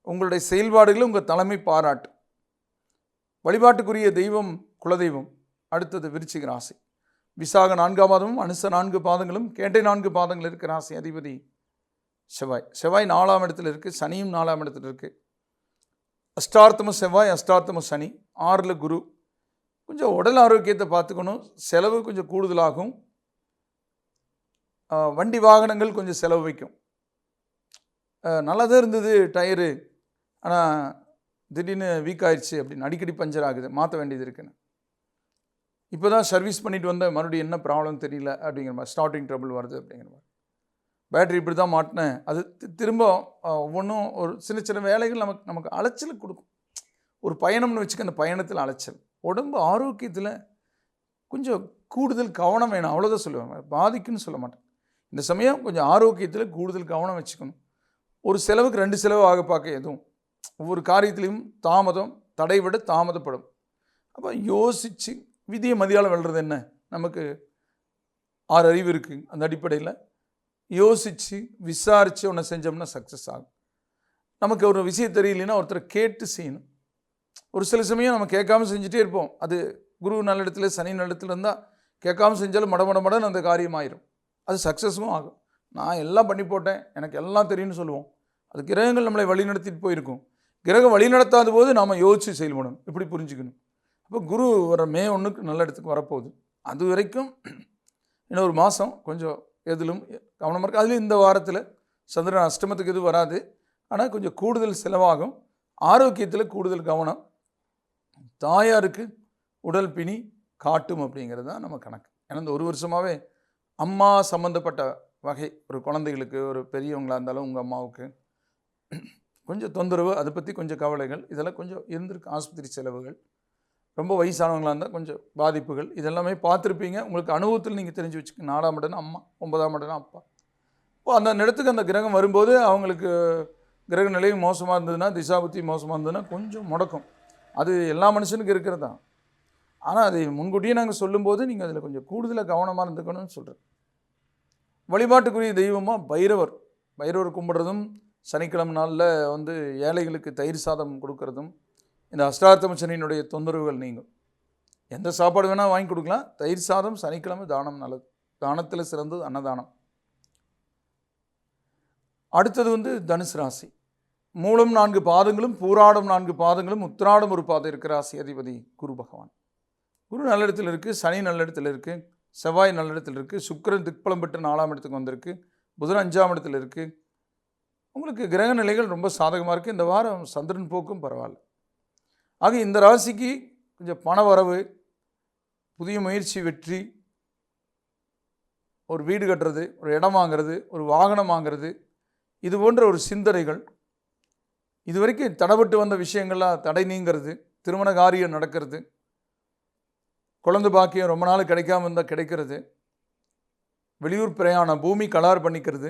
உங்களுடைய செயல்பாடுகள் உங்கள் தலைமை பாராட்டு. வழிபாட்டுக்குரிய தெய்வம் குலதெய்வம். அடுத்தது விருச்சிக ராசி. விசாக 4ஆம் பாதமும், அனுச 4 பாதங்களும், கேட்டை 4 பாதங்கள் இருக்கிற ராசி அதிபதி செவ்வாய். செவ்வாய் 4ஆம் இடத்துல இருக்குது. சனியும் 4ஆம் இடத்துல இருக்குது. அஷ்டார்த்தம செவ்வாய், அஷ்டார்த்தம சனி, 6ல் குரு. கொஞ்சம் உடல் ஆரோக்கியத்தை பார்த்துக்கணும். செலவு கொஞ்சம் கூடுதலாகும். வண்டி வாகனங்கள் கொஞ்சம் செலவு வைக்கும். நல்லா தான் இருந்தது டயரு, ஆனால் திடீர்னு வீக் ஆயிடுச்சு அப்படின்னு, அடிக்கடி பஞ்சர் ஆகுது, மாற்ற வேண்டியது இருக்குன்னு. இப்போ தான் சர்வீஸ் பண்ணிட்டு வந்த, மறுபடியும் என்ன ப்ராப்ளம் தெரியல அப்படிங்கிற மாதிரி, ஸ்டார்டிங் ட்ரபிள் வருது அப்படிங்கிற மாதிரி. பேட்ரி இப்படி தான் மாட்டினேன், அது திரும்ப ஒவ்வொன்றும் ஒரு சின்ன சின்ன வேலைகள் நமக்கு அலைச்சல் கொடுக்கும். ஒரு பயணம்னு வச்சுக்க, அந்த பயணத்தில் அலைச்சல். உடம்பு ஆரோக்கியத்தில் கொஞ்சம் கூடுதல் கவனம் வேணும், அவ்வளோதான் சொல்லுவாங்க. பாதிக்குன்னு சொல்ல மாட்டேன். இந்த சமயம் கொஞ்சம் ஆரோக்கியத்தில் கூடுதல் கவனம் வச்சுக்கணும். ஒரு செலவுக்கு 2 செலவு ஆக பார்க்க எதுவும், ஒவ்வொரு காரியத்திலையும் தாமதம், தடை விட தாமதப்படும். அப்போ யோசித்து, விதியை மதியால் வெல்றது என்ன, நமக்கு 6 அறிவு இருக்குது. அந்த அடிப்படையில் யோசித்து விசாரித்து ஒன்று செஞ்சோம்னா சக்ஸஸ் ஆகும். நமக்கு ஒரு விஷயம் தெரியலைன்னா ஒருத்தரை கேட்டு செய்யணும். ஒரு சில சமயம் நம்ம கேட்காம செஞ்சுட்டே இருப்போம். அது குரு நல்ல இடத்துல, சனி நல்ல இடத்துல இருந்தால் கேட்காம செஞ்சாலும் மடமடன்னு அந்த காரியமாயிரும். அது சக்ஸஸும் ஆகும். நான் எல்லாம் பண்ணி போட்டேன், எனக்கு எல்லாம் தெரியும்னு சொல்லுவோம். அது கிரகங்கள் நம்மளை வழி நடத்திட்டு போயிருக்கும். கிரகம் வழி நடத்தாத போது நாம் யோசித்து செயல்படணும். இப்படி புரிஞ்சுக்கணும். அப்போ குரு வர மே 1க்கு நல்ல இடத்துக்கு வரப்போகுது. அது வரைக்கும் இன்னொரு மாதம் கொஞ்சம் எதிலும் கவனமாக இருக்குது. அதுலேயும் இந்த வாரத்தில் சந்திரன் அஷ்டமத்துக்கு எதுவும் வராது, ஆனால் கொஞ்சம் கூடுதல் செலவாகும். ஆரோக்கியத்தில் கூடுதல் கவனம். தாயாருக்கு உடல் பிணி காட்டும் அப்படிங்கிறது தான் நம்ம கணக்கு. ஏன்னா இந்த 1 வருஷமாகவே அம்மா சம்மந்தப்பட்ட வகை, ஒரு குழந்தைகளுக்கு, ஒரு பெரியவங்களாக இருந்தாலும் உங்கள் அம்மாவுக்கு கொஞ்சம் தொந்தரவு, அதை பற்றி கொஞ்சம் கவலைகள், இதெல்லாம் கொஞ்சம் இருந்திருக்கு. ஆஸ்பத்திரி செலவுகள், ரொம்ப வயசானவங்களாக இருந்தால் கொஞ்சம் பாதிப்புகள், இதெல்லாமே பார்த்துருப்பீங்க. உங்களுக்கு அனுபவத்தில் நீங்கள் தெரிஞ்சு வச்சுக்கோங்க. 4ஆம் இடம்னா அம்மா, 9ஆம் இடம்னா அப்பா. இப்போ அந்த இடத்துக்கு அந்த கிரகம் வரும்போது அவங்களுக்கு கிரக நிலையும் மோசமாக இருந்ததுன்னா, திசாபுத்தி மோசமாக இருந்ததுன்னா கொஞ்சம் முடக்கும். அது எல்லா மனுஷனுக்கும் இருக்கிறது தான். ஆனால் அதை முன்கூட்டியே நாங்கள் சொல்லும்போது நீங்கள் அதில் கொஞ்சம் கூடுதலாக கவனமாக இருந்துக்கணும்னு சொல்கிறேன். வழிபாட்டுக்குரிய தெய்வமாக பைரவர். பைரவர் கும்பிட்றதும், சனிக்கிழமை நாளில் ஏழைகளுக்கு தயிர் சாதம் கொடுக்கறதும், இந்த அஷ்டார்த்தம சனியினுடைய தொந்தரவுகள் நீங்கும். எந்த சாப்பாடு வேணால் வாங்கி கொடுக்கலாம். தயிர் சாதம் சனிக்கிழமை தானம் நல்லது. தானத்தில் சிறந்தது அன்னதானம். அடுத்தது தனுசு ராசி. மூலம் 4 பாதங்களும், பூராடம் 4 பாதங்களும், உத்திராடம் 1 பாதம் இருக்கிற ராசி அதிபதி குரு பகவான். குரு நல்ல இடத்துல இருக்குது, சனி நல்ல இடத்துல இருக்குது, செவ்வாய் நல்ல இடத்துல இருக்குது, சுக்கிரன் திக்பலம் பெற்று 4ஆம் இடத்துக்கு வந்திருக்கு, புதன் 5ஆம் இடத்துல இருக்குது. உங்களுக்கு கிரக நிலைகள் ரொம்ப சாதகமாக இருக்குது. இந்த வாரம் சந்திரன் போக்கும் பரவாயில்ல. ஆக இந்த ராசிக்கு கொஞ்சம் பண வரவு, புதிய முயற்சி வெற்றி, ஒரு வீடு கட்டுறது, ஒரு இடம் வாங்கிறது, ஒரு வாகனம் வாங்கிறது, இது போன்ற ஒரு சிந்தனைகள், இது வரைக்கும் தடைபட்டு வந்த விஷயங்கள்லாம் தடை நீங்கிறது, திருமண காரியம் நடக்கிறது, குழந்தை பாக்கியம் ரொம்ப நாள் கிடைக்காம இருந்தால் கிடைக்கிறது, வெளியூர் பிரயாணம், பூமி கலார் பண்ணிக்கிறது,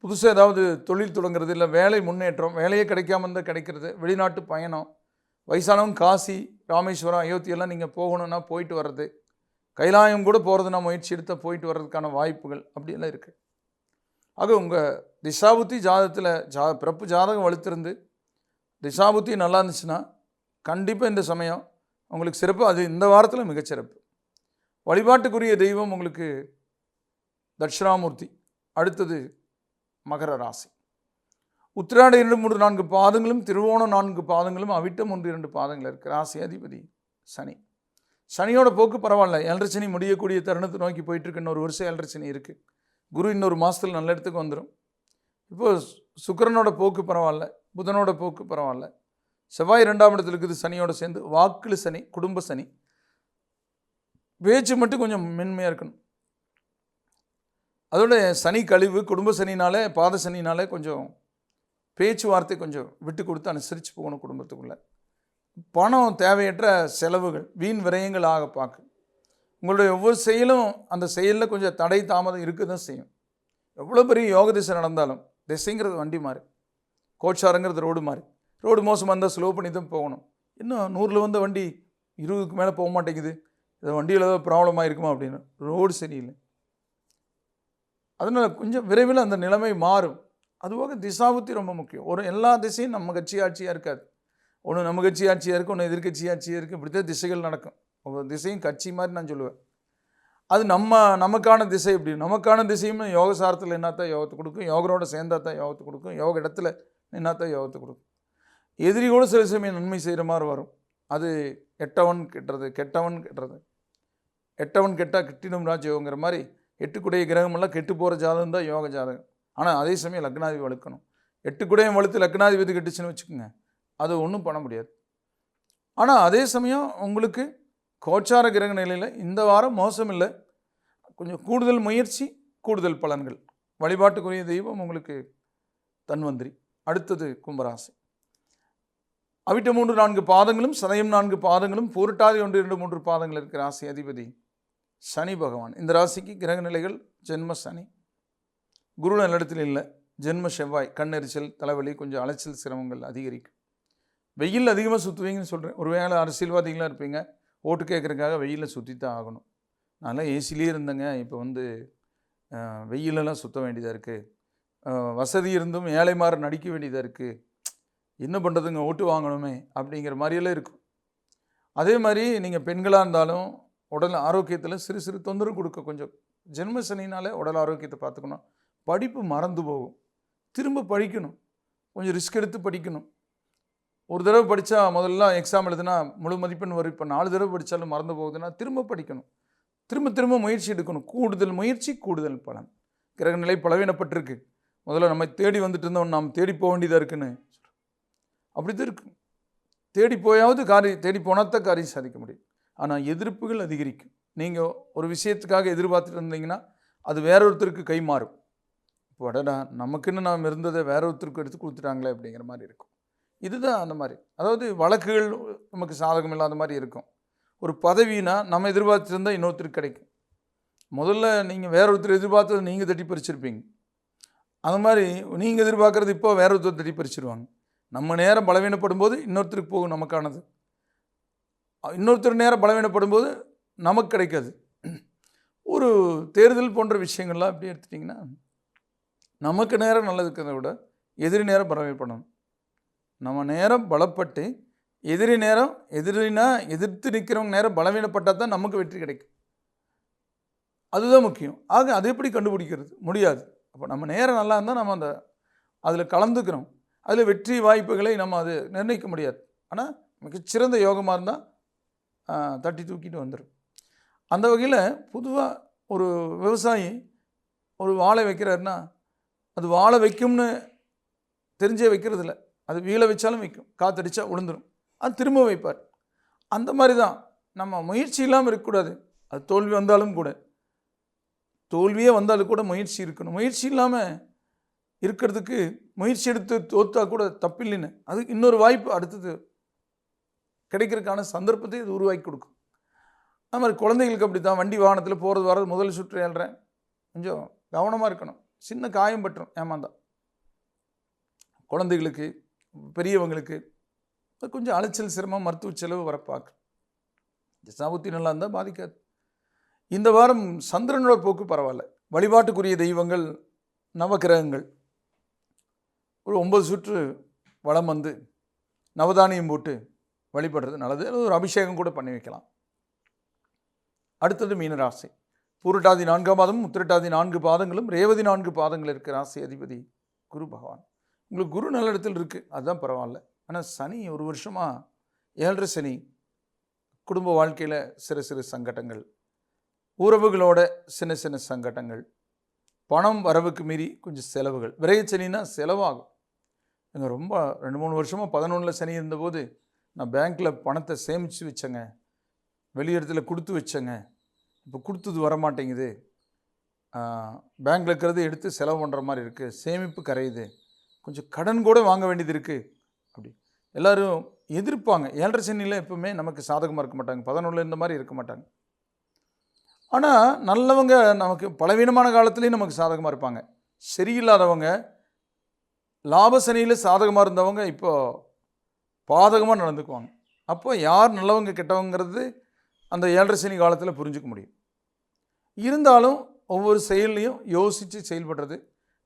புதுசாக ஏதாவது தொழில் தொடங்குறது, இல்லை வேலை முன்னேற்றம், வேலையே கிடைக்காம இருந்தால் கிடைக்கிறது, வெளிநாட்டு பயணம், வயசானவங்க காசி, ராமேஸ்வரம், அயோத்தியெல்லாம் நீங்கள் போகணுன்னா போயிட்டு வர்றது, கைலாயம் கூட போகிறதுனா முயற்சி எடுத்தால் போயிட்டு வர்றதுக்கான வாய்ப்புகள் அப்படியெல்லாம் இருக்குது. ஆக உங்கள் திசாபுத்தி ஜாதகத்தில் பிறப்பு ஜாதகம் வலுத்திருந்து திசாபுத்தி நல்லா இருந்துச்சுன்னா கண்டிப்பாக இந்த சமயம் உங்களுக்கு சிறப்பு. அது இந்த வாரத்தில் மிகச்சிறப்பு. வழிபாட்டுக்குரிய தெய்வம் உங்களுக்கு தட்சிணாமூர்த்தி. அடுத்தது மகர ராசி. உத்திராட 2, 3, 4 பாதங்களும், திருவோணம் 4 பாதங்களும், அவிட்டம் 1, 2 பாதங்கள் இருக்குது. ராசி அதிபதி சனி. சனியோட போக்கு பரவாயில்ல. 7.5 சனி முடியக்கூடிய தருணத்தை நோக்கி போயிட்டுருக்கு. இன்னொரு வருஷம் 7.5 சனி இருக்குது. குரு இன்னொரு மாதத்தில் நல்ல இடத்துக்கு வந்துடும். இப்போது சுக்கிரனோட போக்கு பரவாயில்ல, புதனோட போக்கு பரவாயில்ல. செவ்வாய் 2ஆம் இடத்துல இருக்குது சனியோட சேர்ந்து. வாக்குல சனி, குடும்ப சனி. பேச்சு மட்டும் கொஞ்சம் மென்மையாக இருக்கணும். அதோட சனி கழிவு, குடும்ப சனினாலே, பாத சனினாலே கொஞ்சம் பேச்சுவார்த்தை கொஞ்சம் விட்டு கொடுத்து அனுசரித்து போகணும் குடும்பத்துக்குள்ளே. பணம் தேவையற்ற செலவுகள், வீண் விரயங்கள் ஆக பார்க்கு. உங்களுடைய ஒவ்வொரு செயலும் அந்த செயலில் கொஞ்சம் தடை தாமதம் இருக்க தான் செய்யும். எவ்வளோ பெரிய யோக திசை நடந்தாலும், திசைங்கிறது வண்டி மாறி, கோச்சாரங்கிறது ரோடு மாறி. ரோடு மோசமாக இருந்தால் ஸ்லோ பண்ணி தான் போகணும். இன்னும் 100 வந்த வண்டி 20க்கு மேலே போக மாட்டேங்குது. இது வண்டியில் ஏதாவது ப்ராப்ளம் ஆகிருக்குமா அப்படின்னு. ரோடு சரியில்லை. அதனால் கொஞ்சம் விரைவில் அந்த நிலைமை மாறும். அதுபோக திசாபுத்தி ரொம்ப முக்கியம். எல்லா திசையும் நம்ம கட்சி ஆட்சியாக இருக்காது. ஒன்று நம்ம கட்சி ஆட்சியாக இருக்குது, ஒன்று எதிர்கட்சி ஆட்சியாக இருக்குது. இப்படித்தான் திசைகள் நடக்கும். ஒவ்வொரு திசையும் கட்சி மாதிரி நான் சொல்லுவேன். அது நமக்கான திசை. எப்படி நமக்கான திசையும் யோகசாரத்தில் என்னத்தான் யோகத்தை கொடுக்கும், யோகரோட சேர்ந்தா தான் யோகத்தை கொடுக்கும், யோக இடத்துல என்னத்தான் யோகத்தை கொடுக்கும். எதிரி கூட சில சமயம் நன்மை செய்கிற மாதிரி வரும். அது எட்டவன் கெட்டுறது, கெட்டவன் கெட்டுறது. எட்டவன் கெட்டால் கிட்டிடும் ராஜயோகங்கிற மாதிரி 8 குடைய கிரகமெல்லாம் கெட்டு போகிற ஜாதகம் தான் யோக ஜாதகம். ஆனால் அதே சமயம் லக்னாதிபதி வலுக்கணும். 8 குடையும் வலுத்து லக்னாதிபதி கெட்டுச்சுன்னு வச்சுக்கோங்க, அது ஒன்றும் பண்ண முடியாது. ஆனால் அதே சமயம் உங்களுக்கு கோச்சார கிரக நிலையில் இந்த வாரம் மோசம் இல்லை. கொஞ்சம் கூடுதல் முயற்சி, கூடுதல் பலன்கள். வழிபாட்டுக்குரிய தெய்வம் உங்களுக்கு தன்வந்திரி. அடுத்தது கும்பராசி. அவிட்டம் 3, 4 பாதங்களும், சதயம் 4 பாதங்களும், பூரட்டாதி 1, 2, 3 பாதங்கள் இருக்கிற ராசி அதிபதி சனி பகவான். இந்த ராசிக்கு கிரக நிலைகள் ஜென்ம சனி, குரு நல்லிடத்தில் இல்லை. ஜென்ம செவ்வாய், கண்ணெரிச்சல், தலைவலி, கொஞ்சம் அலைச்சல் சிரமங்கள் அதிகரிக்கும். வெயில் அதிகமாக சுற்றுவீங்கன்னு சொல்கிறேன். ஒரு வேளை அரசியல்வாதிகளாக இருப்பீங்க, ஓட்டு கேட்குறதுக்காக வெயிலில் சுற்றி தான் ஆகணும். நான்லாம் ஏசிலேயே இருந்தேங்க, இப்போ வெயிலெல்லாம் சுற்ற வேண்டியதாக இருக்குது. வசதி இருந்தும் ஏழை மாதிரி நடிக்க வேண்டியதாக இருக்குது. என்ன பண்ணுறதுங்க, ஓட்டு வாங்கணுமே அப்படிங்கிற மாதிரியெல்லாம் இருக்கும். அதே மாதிரி நீங்கள் பெண்களாக இருந்தாலும் உடல் ஆரோக்கியத்தில் சிறு சிறு தொந்தரவு கொடுக்க. கொஞ்சம் ஜென்ம சனினாலே உடல் ஆரோக்கியத்தை பார்த்துக்கணும். படிப்பு மறந்து போகும். திரும்ப படிக்கணும். கொஞ்சம் ரிஸ்க் எடுத்து படிக்கணும். ஒரு தடவை படித்தா முதல்ல எக்ஸாம் எழுதுனா முழு மதிப்பெண் வரும். இப்போ 4 தடவை படித்தாலும் மறந்து போகுதுன்னா திரும்ப படிக்கணும். திரும்ப முயற்சி எடுக்கணும். கூடுதல் முயற்சி, கூடுதல் பலன். கிரகநிலை பலவீனப்பட்டிருக்கு. முதல்ல நம்ம தேடி வந்துட்டு இருந்தோம், நாம் தேடி போக வேண்டியதாக இருக்குன்னு அப்படித்தான் இருக்கு. தேடி போனால் தான் காரியம் சாதிக்க முடியும். ஆனால் எதிர்ப்புகள் அதிகரிக்கும். நீங்கள் ஒரு விஷயத்துக்காக எதிர்பார்த்துட்டு இருந்தீங்கன்னா அது வேற ஒருத்தருக்கு கை மாறும். இப்போ அடடா, நமக்குன்னு நாம் இருந்ததை வேற ஒருத்தருக்கு எடுத்து கொடுத்துட்டாங்களே அப்படிங்கிற மாதிரி இருக்கும். இதுதான் அந்த மாதிரி. அதாவது வழக்குகள் நமக்கு சாதகம் இல்லாத மாதிரி இருக்கும். ஒரு பதவினா நம்ம எதிர்பார்த்துட்டு இருந்தால் இன்னொருத்தருக்கு கிடைக்கும். முதல்ல நீங்கள் வேற ஒருத்தர் எதிர்பார்த்தது நீங்கள் தட்டி பறிச்சிருப்பீங்க. அந்த மாதிரி நீங்கள் எதிர்பார்க்குறது இப்போ வேற ஒருத்தர் தட்டி பறிச்சிருவாங்க. நம்ம நேரம் பலவீனப்படும் போது இன்னொருத்தருக்கு போகும் நமக்கானது. இன்னொருத்தர் நேரம் பலவீனப்படும் போது நமக்கு கிடைக்காது. ஒரு தேர்தல் போன்ற விஷயங்கள்லாம் எப்படி எடுத்துட்டிங்கன்னா, நமக்கு நேரம் நல்லதுக்கிறத விட எதிரி நேரம் பலவீனப்படணும். நம்ம நேரம் பலப்பட்டு எதிரினா எதிர்த்து நிற்கிறவங்க நேரம் பலவீனப்பட்டால் தான் நமக்கு வெற்றி கிடைக்கும். அதுதான் முக்கியம். ஆக அதை எப்படி கண்டுபிடிக்கிறது? முடியாது. அப்போ நம்ம நேரம் நல்லா இருந்தால் நம்ம அதில் கலந்துக்கிறோம். அதில் வெற்றி வாய்ப்புகளை நம்ம அது நிர்ணயிக்க முடியாது. ஆனால் மிகச்சிறந்த யோகமாக இருந்தால் தட்டி தூக்கிட்டு வந்துடும். அந்த வகையில் பொதுவாக ஒரு விவசாயி ஒரு வாழை வைக்கிறாருன்னா அது வாழை வைக்கும்னு தெரிஞ்சே வைக்கிறதில்ல. அது வீழ வச்சாலும் வைக்கும், காற்றடிச்சா விழுந்துடும், அது திரும்ப வைப்பார். அந்த மாதிரி தான் நம்ம முயற்சி இல்லாமல் இருக்கக்கூடாது. அது தோல்வி வந்தாலும் கூட, தோல்வியே வந்தாலும் கூட முயற்சி இருக்கணும். முயற்சி இல்லாமல் இருக்கிறதுக்கு முயற்சி எடுத்து தோற்றா கூட தப்பில்லைன்னு அதுக்கு இன்னொரு வாய்ப்பு அடுத்தது கிடைக்கிறதுக்கான சந்தர்ப்பத்தை இது உருவாக்கி கொடுக்கும். அது மாதிரி குழந்தைகளுக்கு அப்படி தான். வண்டி வாகனத்தில் போகிறது வர்றது முதல் சுற்று ஏழ்றேன், கொஞ்சம் கவனமாக இருக்கணும். சின்ன காயம் பட்டுரும் ஏமாந்தா. குழந்தைகளுக்கு, பெரியவங்களுக்கு கொஞ்சம் அலைச்சல், சிரமம், மருத்துவ செலவு வர பார்க்கு. திசாபுத்தி நல்லா இருந்தால் பாதிக்காது. இந்த வாரம் சந்திரனோட போக்கு பரவாயில்ல. வழிபாட்டுக்குரிய தெய்வங்கள் நவகிரகங்கள். ஒரு 9 சுற்று வலம் வந்து நவதானியம் போட்டு வழிபடுறது நல்லது. ஒரு அபிஷேகம் கூட பண்ணி வைக்கலாம். அடுத்தது மீனராசி. பூரட்டாதி 4ஆம் பாதமும் உத்திரட்டாதி 4 பாதங்களும் ரேவதி 4 பாதங்கள் இருக்கிற ராசி அதிபதி குரு பகவான். உங்களுக்கு குரு நல்ல இடத்துல இருக்குது, அதுதான் பரவாயில்ல. ஆனால் சனி ஒரு வருஷமாக 7.5 சனி. குடும்ப வாழ்க்கையில் சிறு சங்கடங்கள், உறவுகளோட சின்ன சின்ன சங்கடங்கள், பணம் வரவுக்கு மீறி கொஞ்சம் செலவுகள். விரைய சனின்னா செலவாகும். எங்கள் ரொம்ப 2-3 வருஷமாக 11 சனி இருந்தபோது நான் பேங்க்கில் பணத்தை சேமித்து வச்சேங்க, வெளியிடத்துல கொடுத்து வச்சேங்க, இப்போ கொடுத்தது வரமாட்டேங்குது, பேங்க்கில் இருக்கிறது எடுத்து செலவு பண்ணுற மாதிரி இருக்குது, சேமிப்பு கரையுது, கொஞ்சம் கடன் கூட வாங்க வேண்டியது இருக்குது. அப்படி எல்லோரும் எதிர்ப்பாங்க. 7.5 சனியில் எப்பவுமே நமக்கு சாதகமாக இருக்க மாட்டாங்க, 11 இந்த மாதிரி இருக்க மாட்டாங்க. ஆனால் நல்லவங்க நமக்கு பலவீனமான காலத்துலேயும் நமக்கு சாதகமாக இருப்பாங்க. சரியில்லாதவங்க லாப சனியில் சாதகமாக இருந்தவங்க இப்போ பாதகமாக நடந்துக்குவாங்க. அப்போ யார் நல்லவங்க கெட்டவங்கிறது அந்த 7.5 சனி காலத்தில் புரிஞ்சுக்க முடியும். இருந்தாலும் ஒவ்வொரு செயல்லையும் யோசித்து செயல்படுறது,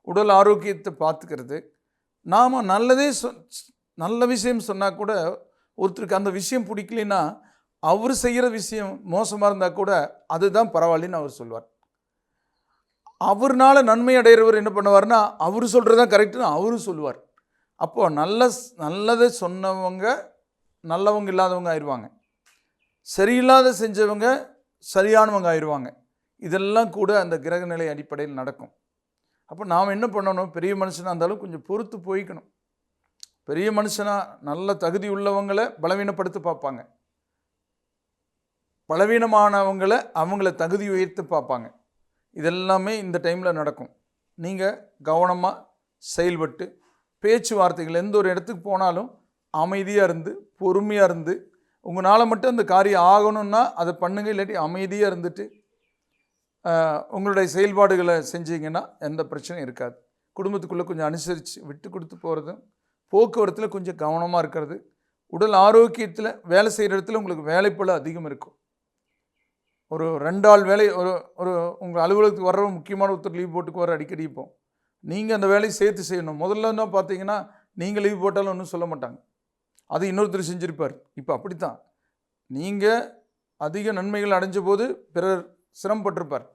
உடல் ஆரோக்கியத்தை பார்த்துக்கிறது. நாம் நல்ல விஷயம் சொன்னால் கூட ஒருத்தருக்கு அந்த விஷயம் பிடிக்கலைன்னா அவர் செய்கிற விஷயம் மோசமாக இருந்தால் கூட அதுதான் பரவாயில்லன்னு அவர் சொல்வார். அவர்னால நன்மை அடைகிறவர் என்ன பண்ணுவார்னா அவர் சொல்கிறது தான் கரெக்டுன்னு அவரும் சொல்லுவார். அப்போது நல்லதை சொன்னவங்க நல்லவங்க இல்லாதவங்க ஆயிடுவாங்க, சரியில்லாத செஞ்சவங்க சரியானவங்க ஆயிடுவாங்க. இதெல்லாம் கூட அந்த கிரகநிலை அடிப்படையில் நடக்கும். அப்போ நாம் என்ன பண்ணணும், பெரிய மனுஷனாக இருந்தாலும் கொஞ்சம் பொறுத்து போய்க்கணும். பெரிய மனுஷனாக நல்ல தகுதி உள்ளவங்களை பலவீனப்படுத்தி பார்ப்பாங்க, பலவீனமானவங்களை அவங்கள தகுதி உயர்த்து பார்ப்பாங்க. இதெல்லாமே இந்த டைமில் நடக்கும். நீங்கள் கவனமாக செயல்பட்டு பேச்சுவார்த்தைகள் எந்த ஒரு இடத்துக்கு போனாலும் அமைதியாக இருந்து பொறுமையாக இருந்து உங்களால் மட்டும் அந்த காரியம் ஆகணும்னா அதை பண்ணுங்க. இல்லாட்டி அமைதியாக இருந்துட்டு உங்களுடைய செயல்பாடுகளை செஞ்சீங்கன்னா எந்த பிரச்சனையும் இருக்காது. குடும்பத்துக்குள்ளே கொஞ்சம் அனுசரித்து விட்டு கொடுத்து போகிறதும், போக்குவரத்தில் கொஞ்சம் கவனமாக இருக்கிறது, உடல் ஆரோக்கியத்தில் வேலை செய்கிற இடத்துல உங்களுக்கு வேலைப்பளு அதிகம் இருக்கும். ஒரு 2 ஆள் வேலை ஒரு உங்கள் அலுவலகத்துக்கு வர்ற முக்கியமான ஒருத்தர் லீவ் போட்டுக்கு வர அடிக்கடி இப்போ நீங்கள் அந்த வேலையை சேர்த்து செய்யணும். முதல்ல என்ன பார்த்தீங்கன்னா நீங்கள் லீவ் போட்டாலும் ஒன்றும் சொல்ல மாட்டாங்க, அது இன்னொருத்தர் செஞ்சுருப்பார். இப்போ அப்படித்தான், நீங்கள் அதிக நன்மைகள் அடைஞ்ச போது பிறர் சிரமப்பட்டிருப்பார்.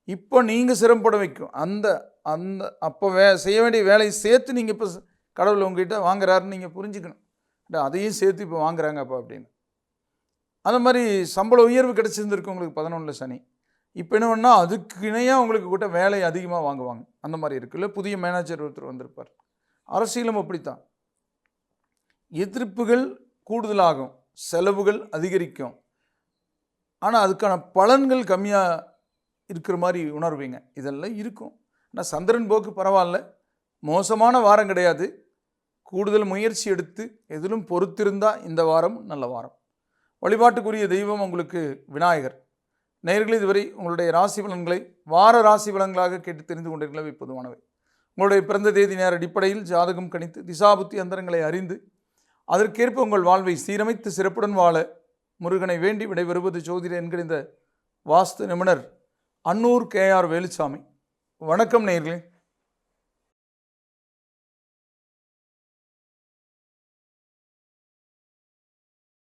இப்போ நீங்கள் சிரமப்பட வைக்கும் அந்த அந்த அப்போ செய்ய வேண்டிய வேலையை சேர்த்து நீங்கள் இப்போ கடவுள் உங்ககிட்ட வாங்குறாருன்னு நீங்கள் புரிஞ்சுக்கணும். அதையும் சேர்த்து இப்போ வாங்குறாங்க அப்போ அப்படின்னு. அந்த மாதிரி சம்பள உயர்வு கிடச்சிருந்துருக்கு உங்களுக்கு 11 சனி. இப்போ என்ன பண்ணால் அதுக்கு இணையாக உங்களுக்கு கூட வேலை அதிகமாக வாங்குவாங்க. அந்த மாதிரி இருக்குல்ல. புதிய மேனேஜர் ஒருத்தர் வந்திருப்பார். அரசியலும் அப்படித்தான், எதிர்ப்புகள் கூடுதலாகும், செலவுகள் அதிகரிக்கும். ஆனால் அதுக்கான பலன்கள் கம்மியாக இருக்கிற மாதிரி உணர்வீங்க. இதெல்லாம் இருக்கும். ஆனால் சந்திரன் போக்கு பரவாயில்ல, மோசமான வாரம் கிடையாது. கூடுதல் முயற்சி எடுத்து எதிலும் பொறுத்திருந்தால் இந்த வாரம் நல்ல வாரம். வழிபாட்டுக்குரிய தெய்வம் உங்களுக்கு விநாயகர். நேயர்களே, இதுவரை உங்களுடைய ராசி பலன்களை வார ராசி பலன்களாக கேட்டு தெரிந்து கொண்டிருக்கிறவை பொதுவானவை. உங்களுடைய பிறந்த தேதி நேர அடிப்படையில் ஜாதகம் கணித்து திசாபுத்தி அந்தரங்களை அறிந்து அதற்கேற்ப உங்கள் வாழ்வை சீரமைத்து சிறப்புடன் வாழ முருகனை வேண்டி விடைபெறுவது ஜோதிடர் என்கிற இந்த வாஸ்து நிபுணர் அன்னூர் KR வேலுச்சாமி. வணக்கம் நேயர்களே.